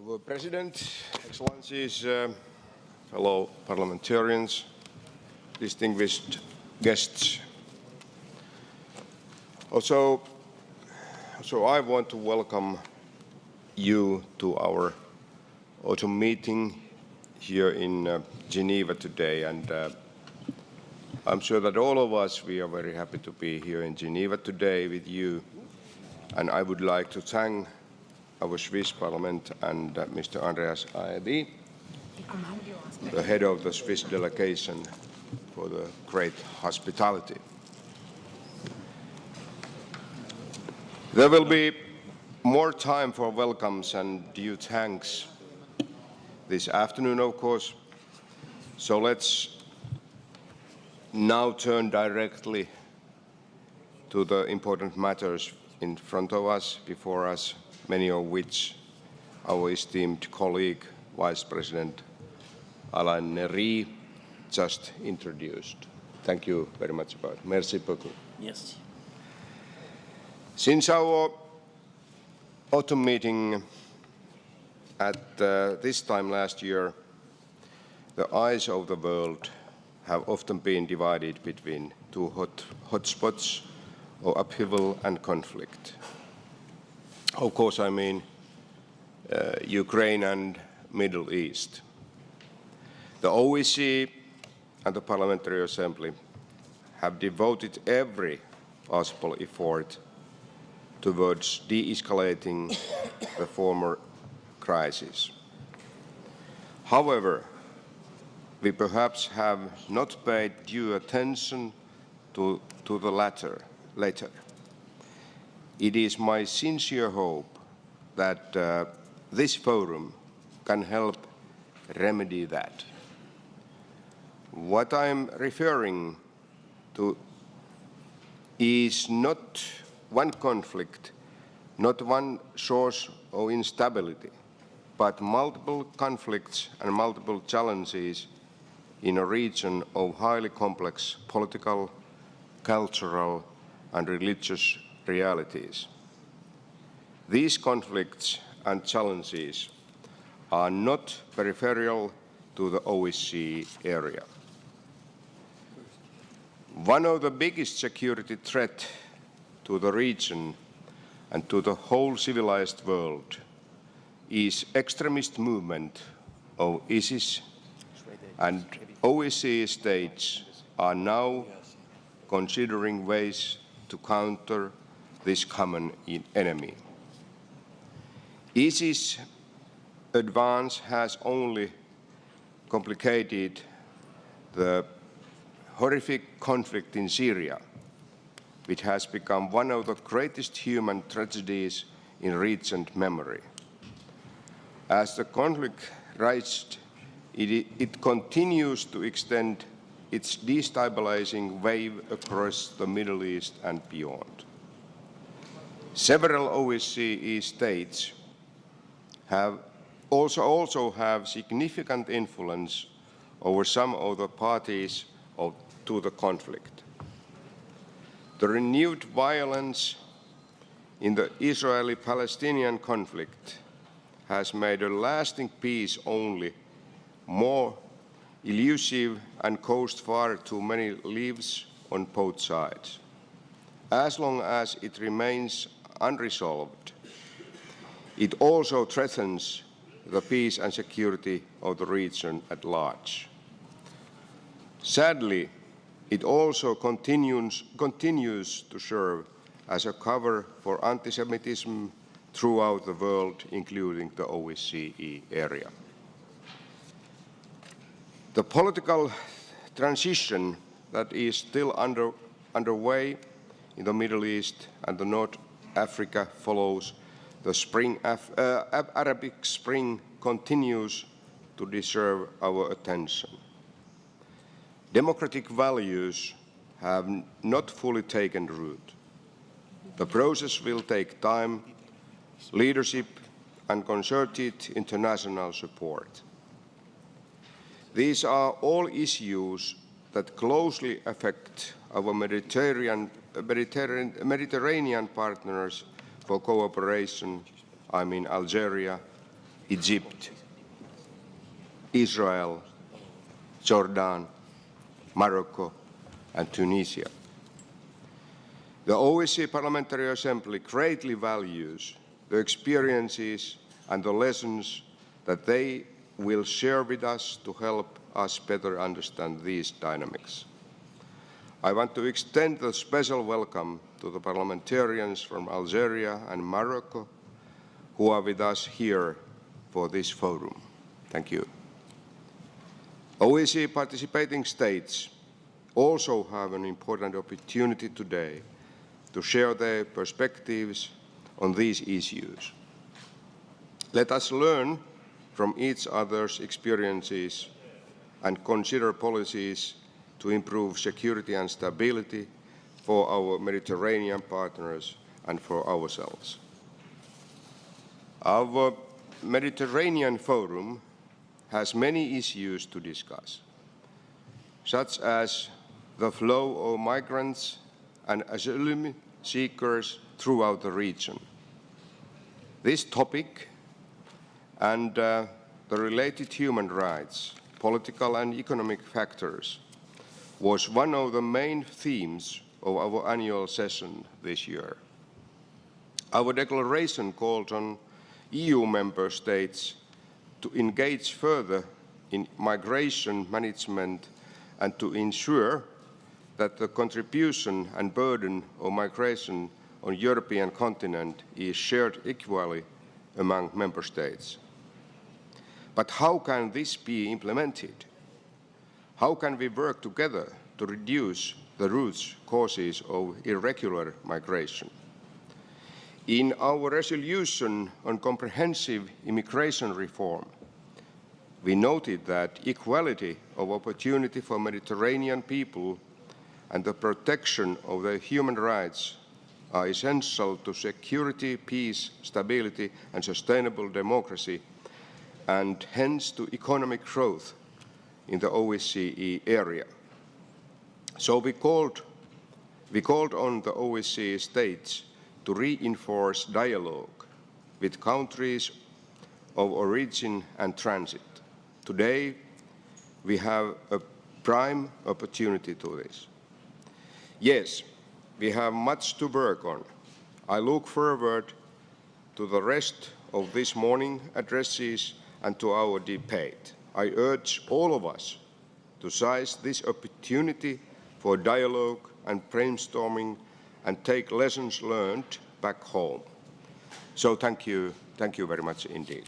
Our President, Excellencies, fellow parliamentarians, distinguished guests. Also, I want to welcome you to our autumn meeting here in Geneva today, and I'm sure that all of us, we are very happy to be here in Geneva today with you, and I would like to thank our Swiss Parliament and Mr. Andreas Aebi, the head of the Swiss delegation, for the great hospitality. There will be more time for welcomes and due thanks this afternoon, of course. So let's now turn directly to the important matters in front of us, before us, many of which our esteemed colleague, Vice President Alain Nery, just introduced. Thank you very much about it. Merci beaucoup. Yes. Since our autumn meeting at this time last year, the eyes of the world have often been divided between two hotspots of upheaval and conflict. Of course, I mean Ukraine and Middle East. The OSCE and the Parliamentary Assembly have devoted every possible effort towards de-escalating the former crisis. However, we perhaps have not paid due attention to the latter. It is my sincere hope that this forum can help remedy that. What I'm referring to is not one conflict, not one source of instability, but multiple conflicts and multiple challenges in a region of highly complex political, cultural, and religious realities. These conflicts and challenges are not peripheral to the OSCE area. One of the biggest security threats to the region and to the whole civilized world is extremist movement of ISIS, and OSCE states are now considering ways to counter this common enemy. ISIS advance has only complicated the horrific conflict in Syria, which has become one of the greatest human tragedies in recent memory. As the conflict rages, it continues to extend its destabilizing wave across the Middle East and beyond. Several OSCE states have also have significant influence over some of the parties to the conflict. The renewed violence in the Israeli-Palestinian conflict has made a lasting peace only more elusive and cost far too many lives on both sides. As long as it remains unresolved, it also threatens the peace and security of the region at large. Sadly, it also continues to serve as a cover for anti-Semitism throughout the world, including the OSCE area. The political transition that is still underway in the Middle East and the North Africa follows the Arabic Spring continues to deserve our attention. Democratic values have not fully taken root. The process will take time, leadership, and concerted international support. These are all issues that closely affect our Mediterranean partners for cooperation, I mean Algeria, Egypt, Israel, Jordan, Morocco, and Tunisia. The OSCE Parliamentary Assembly greatly values the experiences and the lessons that they will share with us to help us better understand these dynamics. I want to extend a special welcome to the parliamentarians from Algeria and Morocco who are with us here for this forum. Thank you. OSCE participating states also have an important opportunity today to share their perspectives on these issues. Let us learn from each other's experiences and consider policies to improve security and stability for our Mediterranean partners and for ourselves. Our Mediterranean Forum has many issues to discuss, such as the flow of migrants and asylum seekers throughout the region. This topic and the related human rights, political and economic factors was one of the main themes of our annual session this year. Our declaration called on EU member states to engage further in migration management and to ensure that the contribution and burden of migration on the European continent is shared equally among member states. But how can this be implemented? How can we work together to reduce the root causes of irregular migration? In our resolution on comprehensive immigration reform, we noted that equality of opportunity for Mediterranean people and the protection of their human rights are essential to security, peace, stability, and sustainable democracy, and hence to economic growth in the OSCE area. So we called on the OSCE states to reinforce dialogue with countries of origin and transit. Today, we have a prime opportunity to this. Yes, we have much to work on. I look forward to the rest of this morning addresses and to our debate. I urge all of us to seize this opportunity for dialogue and brainstorming and take lessons learned back home. So thank you very much indeed.